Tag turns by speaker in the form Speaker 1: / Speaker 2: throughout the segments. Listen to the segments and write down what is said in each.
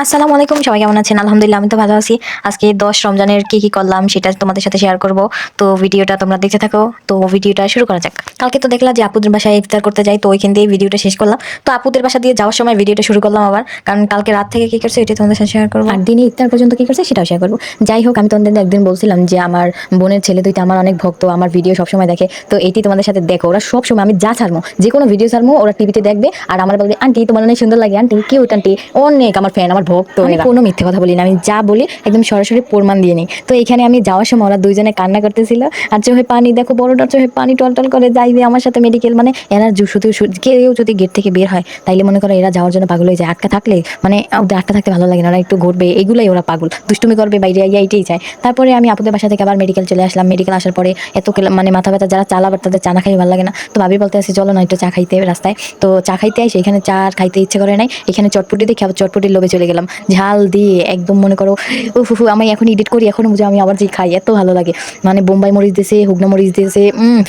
Speaker 1: আসসালামু আলাইকুম, সবাই কেমন আছেন? আলহামদুলিল্লাহ আমি তো ভালো আছি। আজকে ১০ রমজানের কি করলাম সেটা তোমাদের সাথে শেয়ার করব। তো ভিডিওটা তোমরা দেখতে থাকো। তো ভিডিওটা শুরু করা যাক। কালকে তো দেখলা যে আপুদের বাসায় ইফতার করতে যাই, তো ওইখান দিয়ে ভিডিওটা শেষ করলাম। তো আপুদের বাসা দিয়ে যাওয়ার সময় ভিডিওটা শুরু করলাম আবার, কারণ কালকে রাত থেকে কি করছে এটা তোমাদের সাথে শেয়ার করব। আর দিনে ইফতার পর্যন্ত কি করছে সেটাও শেয়ার করব। যাই হোক, আমি তোমাদের একদিন বলছিলাম যে আমার বোনের ছেলে দুইটা আমার অনেক ভক্ত, আমার ভিডিও সবসময় দেখে। তো এটি তোমাদের সাথে দেখো, ওরা সবসময় আমি যা ছাড়বো, যে কোনো ভিডিও ছাড়বো ওরা টিভিতে দেখবে আর আমার বলবে আন্টি তোমার অনেক সুন্দর লাগে, আন্টি কিউট আন্টি। অনেক আমার ফ্যান, আমার ভক্ত। আমি কোনো মিথ্যে কথা বলি না, আমি যা বলি একদম সরাসরি প্রমাণ দিয়ে নিই। তো এখানে আমি যাওয়ার সময় ওরা দুইজনে কান্না করতেছিল, আর চোখে পানি দেখো, বড়টার চোখে পানি টলটল করে যাইবে আমার সাথে মেডিকেল। মানে এরা শুধু কেউ যদি গেট থেকে বের হয় তাইলে মনে করো এরা যাওয়ার জন্য পাগল হয়ে যায়। আটকা থাকলে মানে ওদের আটকা থাকতে ভালো লাগে না, ওরা একটু ঘুরবে এগুলাই ওরা পাগল, দুষ্টুমি করবে বাইরে আইয়া এটাই চায়। তারপরে আমি আপুদের বাসা থেকে আবার মেডিকেল চলে আসলাম। মেডিকেল আসার পরে এত মানে মাথা ব্যথা, যারা চা লাভার তাদের চা না খাই ভালো লাগে না। তো ভাবি বলতে আসি চলো না একটু চা খাইতে রাস্তায়। তো চা খাইতে আসি, এখানে চা আর খাইতে ইচ্ছে করে নাই। এখানে চটপটি দেখে আবার চটপটির লোভে চলে গেলাম, ঝাল দিয়ে একদম মনে করো উফু। আমি এখন এডিট করি, এখন বুঝে আমি আবার যে খাই এত ভালো লাগে। মানে বোম্বাই মরিচ দিয়েছে, হুগনা মরিচ দিয়েছে,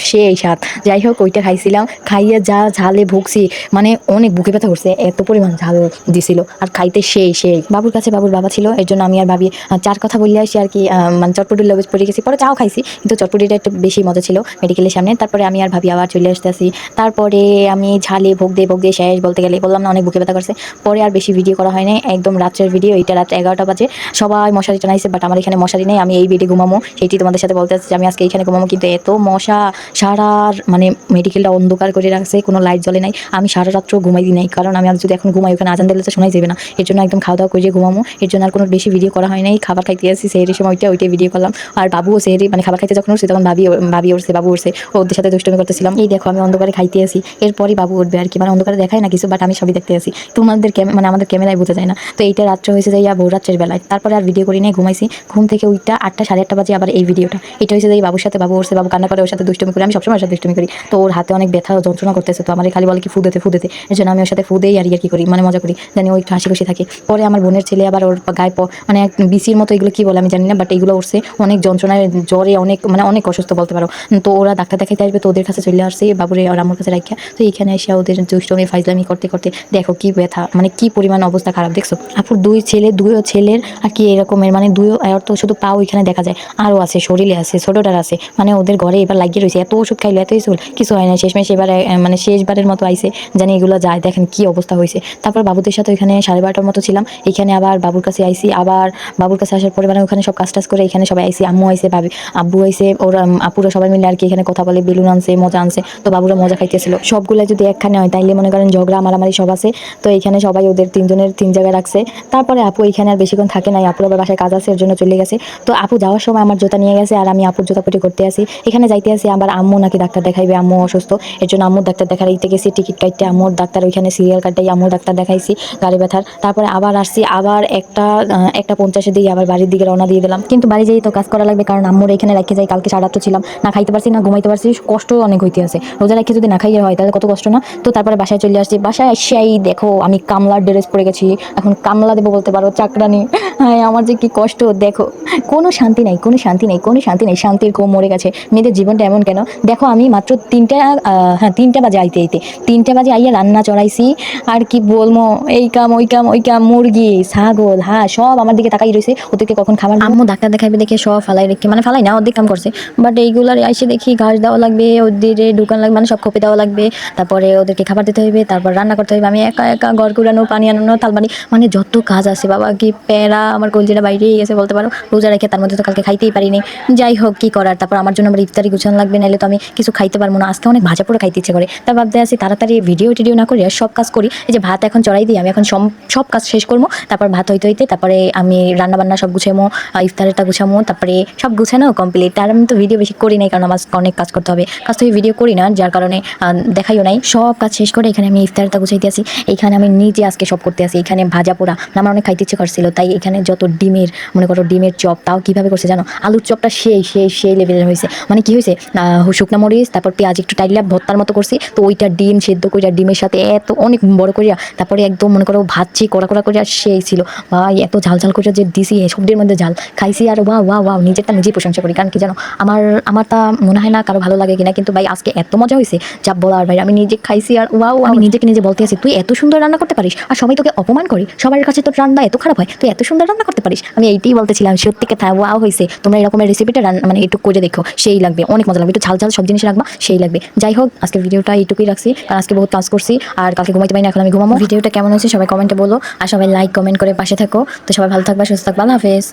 Speaker 1: সেই স্বাদ। যাই হোক ওইটা খাইছিলাম, খাইয়ে যা ঝালে ভুগছি, মানে অনেক বুকে ব্যথা করছে, এত পরিমাণ ঝাল দিছিল। আর খাইতে সেই বাবুর কাছে বাবুর বাবা ছিল, এর জন্য আমি আর ভাবি চার কথা বললে আসি আর কি, মানে চটপটির লোভে পড়ে গেছি। পরে চাও খাইছি, কিন্তু চটপটিটা একটু বেশি মজা ছিল মেডিকেলের সামনে। তারপরে আমি আর ভাবি আবার চলে আসতেছি। তারপরে আমি ঝালে ভোগ দিয়ে শেষ, বলতে গেলে বললাম না অনেক বুকে ব্যথা করছে। পরে আর বেশি ভিডিও করা হয়নি, একদম রাত্রের ভিডিও। এটা রাত 11টা বাজে, সবাই মশারি টানাইছে, বাট আমার এখানে মশারি নেই, আমি এই বেডে ঘুমামো। সেটি তোমাদের সাথে বলতে চাচ্ছি, আমি আজকে এখানে ঘুমামো। কিন্তু এত মশা, সারা মানে মেডিকেলটা অন্ধকার করে রাখছে, কোনো লাইট জ্বলে নাই। আমি সারা রাত্র ঘুমাই দিই নাই, কারণ আমি আর যদি এখন ঘুমাই ওখানে আজান দিলে তো শোনাই যাবে না। এর জন্য একদম খাওয়া দাওয়া করে ঘুমামো। এর জন্য আর কোনো বেশি ভিডিও করা হয় নাই। খাবার খাইতে আসছি সেহেরির সময়, ওইটাই ভিডিও করলাম। আর বাবুও সেহেরি মানে খাবার খাইতে যখন উঠছে তখন বাবু উঠছে, ওদের সাথে দুষ্টুমি করতেছিলাম। এই দেখো আমি অন্ধকারে খাইতে আসি, এরপরই বাবু উঠবে আর কি। মানে অন্ধকারে দেখায় না কিছু, বাট আমি সবই দেখতে আসি। তোমাদের মানে আমাদের ক্যামেরায় বোঝা যায় না। তো এইটা রাত্রে হয়েছে যাইয়া ভোর রাত্রের বেলায়। তারপরে আর ভিডিও করি নাই, ঘুমাইছি। ঘুম থেকে ওইটা 8টা সাড়ে 8টা বাজে আবার এই ভিডিওটা। এটা হয়েছে যে বাবুর সাথে, বাবু উঠছে, বাবু কান্না করে, ওর সাথে দুষ্টুমি করি। আমি সবসময় ওর সাথে দুষ্টুমি করি। তো ওর হাতে অনেক ব্যথা যন্ত্রণা করতেছে, তো আমার খালি বলে কি ফুদেতে। এর জন্য আমি ওর সাথে ফুদেই আর কি করি, মানে মজা করি, জানি ওই একটু হাসি খুশি থাকে। পরে আমার বোনের ছেলে আবার ওর গায়ে মানে বিসির মতো এগুলো কি বলে আমি জানি না, বাট এগুলো উঠছে অনেক যন্ত্রণায়, জ্বরে অনেক মানে অনেক অসুস্থ বলতে পারো। তো ওরা ডাক্তার দেখাইতে আসবে, তো ওদের কাছে চলে আসছে বাবুরে আর আমার কাছে রাখিয়া। তো এখানে এসে ওদের দুষ্টুমি ফাইজলামি করতে করতে দেখো কি ব্যথা, মানে কি পরিমাণ অবস্থা খারাপ দেখছো। আপুর দুইও ছেলের আর কি এরকমের, মানে দুইও আর তো শুধু পাও এখানে দেখা যায়, আরও আছে শরীরে আছে, ছোটটার আছে। মানে ওদের ঘরে এবার লাগিয়ে রয়েছে, এত ওষুধ খাইলো, এত কিছু হয় না। শেষমেশ এবার মানে শেষবারের মতো আইছে, জানি এগুলো যায়, দেখেন কি অবস্থা হয়েছে। তারপর বাবুদের সাথে ওইখানে 12:30টার মতো ছিলাম। এখানে আবার বাবুর কাছে আইসি, আবার বাবুর কাছে আসার পরে মানে ওখানে সব কাজ টাজ করে এখানে সবাই আইসি, আম্মু আইসে, আব্বু আইসে, ওরা আপুরা সবাই মিলে আর কি এখানে কথা বলে, বেলুন আনছে, মজা আনছে। তো বাবুরা মজা খাইতেছিল। সবগুলো যদি একখানে হয় তাইলে মনে করেন ঝগড়া মারামারি সব আছে। তো এখানে সবাই ওদের তিনজনের তিন জায়গায় রাখছে। তারপরে আপু এখানে আর বেশিক্ষণ থাকে নাই, আপুর আবার বাসায় কাজ আছে, এর জন্য চলে গেছে। তো আপু যাওয়ার সময় আমার জুতা নিয়ে গেছে, আর আমি আপুর জুতাপুটি করতে আসি। এখানে যাইতে আসি, আবার আম্মু নাকি ডাক্তার দেখাইবে, আম্মু অসুস্থ। এর জন্য আম্মুর ডাক্তার দেখাইতে গেছি, টিকিট কাটতে আম্মুর ডাক্তার, ওইখানে সিরিয়াল কাটতেই আম্মুর ডাক্তার দেখাইছি গাড়ি ব্যথার। তারপরে আবার আসছি, আবার একটা 50-এর দিকে আবার বাড়ির দিকে রওনা দিয়ে দিলাম। কিন্তু বাড়ি যেই তো কাজ করা লাগবে, কারণ আম্মুর এখানে রেখে যাই। কালকে সারা রাত্র ছিলাম, না খাইতে পারছি না ঘুমাইতে পারছি, কষ্ট অনেক হইতে আছে। রোজা রেখে যদি না খাইয়ে হয় তাহলে কত কষ্ট না। তো তারপরে বাসায় চলে আসছি। বাসায় এসেই দেখো আমি কামলার ড্রেস পরে গেছি, এখন কামলা দেবো বলতে পারো, চাকরানি। হ্যাঁ, আমার যে কি কষ্ট দেখো, কোনো শান্তি নাই, শান্তির ঘুম মরে গেছে। মেয়েদের জীবনটা এমন কেন দেখো। আমি মাত্র 3টা বাজে আইতে 3টা বাজে আইয়া রান্না চড়াইছি। আর কি বলবো, এই কাম ওই কাম, মুরগি ছাগল হাঁস সব আমার দিকে তাকাই রয়েছে, ওদেরকে কখন খাবার দিব। আম্মু ডাক্তার দেখাইবে দেখে সব ফালাই রেখে, মানে ফালাই না, অর্ধেক কাম করছে। বাট এইগুলার আইসে দেখি ঘাস দেওয়া লাগবে, ওদের দোকান লাগবে, মানে সব কপি দেওয়া লাগবে। তারপরে ওদেরকে খাবার দিতে হইবে, তারপর রান্না করতে হইবে। আমি একা ঘর কুড়ানো, পানি আনানো, তালবানি, মানে যত কাজ আছে বাবা, কি প্যারা, আমার কলজিটা বাইরেই গেছে বলতে পারো। রোজা রেখে তার মধ্যে তো কালকে খাইতেই পারিনি। যাই হোক কি করার, তারপর আমার জন্য আবার ইফতারি গুছানো লাগবে, নাহলে তো আমি কিছু খাইতে পারবো না। আজকে অনেক ভাজা পোড়া খাইতে ইচ্ছে করে, তার ভাবতে আসি তাড়াতাড়ি ভিডিও টিডিও না করি আর সব কাজ করি। এই যে ভাত এখন চড়াই দিই, আমি এখন সব কাজ শেষ করবো। তারপর ভাত হইতে তারপরে আমি রান্না বান্না সব গুছামো, ইফতারেরটা গুছামো, তারপরে সব গুছানো কমপ্লিট। আর আমি তো ভিডিও বেশি করি নাই, কারণ আমার অনেক কাজ করতে হবে। কাজ তো ভিডিও করি না, যার কারণে দেখাইও নাই। সব কাজ শেষ করে এখানে আমি ইফতারটা গুছাইতে আসি। এইখানে আমি নিজে আজকে সব করতে আসি। এখানে ভাজা পোড়া আমার অনেক খাইতে ইচ্ছে করছিল, তাই এখানে যত ডিমের, মনে করো ডিমের চপ, তাও কিভাবে করছে জানো, আলুর চপটা সেই লেভেলের হয়েছে। মানে কি হয়েছে, শুকনা মরিচ, তারপর পেঁয়াজ একটু টাইলা ভর্তার মতো করছি। তো ওইটা ডিম সেদ্ধ করিয়া ডিমের সাথে এত অনেক বড় করিয়া, তারপরে একদম মনে করো ভাজছি কড়া করিয়া, সেই ছিল ভাই। এত ঝাল করিয়া যে দিছি, সবজির মধ্যে ঝাল খাইছি। আর ওয়াও, নিজেরটা নিজেই প্রশংসা করি। কারণ কি জানো, আমার তা মনে হয় না কারো ভালো লাগে কিনা, কিন্তু ভাই আজকে এত মজা হয়েছে যা বলার ভাই। আমি নিজে খাইছি আর ওয়াও, আমি নিজেকে নিজে বলতে আছি তুই এত সুন্দর রান্না করতে পারিস, আর সবাই তোকে অপমান করে, সবার আমার কাছে তো রান্না এত খারাপ হয়, তুই এত সুন্দর রান্না করতে পারিস। আমি এইটাই বলতেছিলাম, সত্যি কথা ওয়াও হয়েছে। তোমরা এরকমের রেসিপিটা মানে একটু করে দেখো, সেই লাগবে, অনেক মজা লাগবে। একটু ঝাল ঝাল সব জিনিস রাখবা, সেই লাগবে। যাই হোক, আজকে ভিডিওটা এইটুকুই রাখছি, কারণ আজকে বহুত কাজ করছি আর কালকে ঘুমাইতে পারি না, এখন আমি ঘুমাবো। ভিডিওটা কেমন হয়েছে সবাই কমেন্টে বলো, আর সবাই লাইক কমেন্ট করে পাশে থাকো। তো সবাই ভালো থাকবা, সুস্থ থাকবা, আল্লাহ হাফেজ।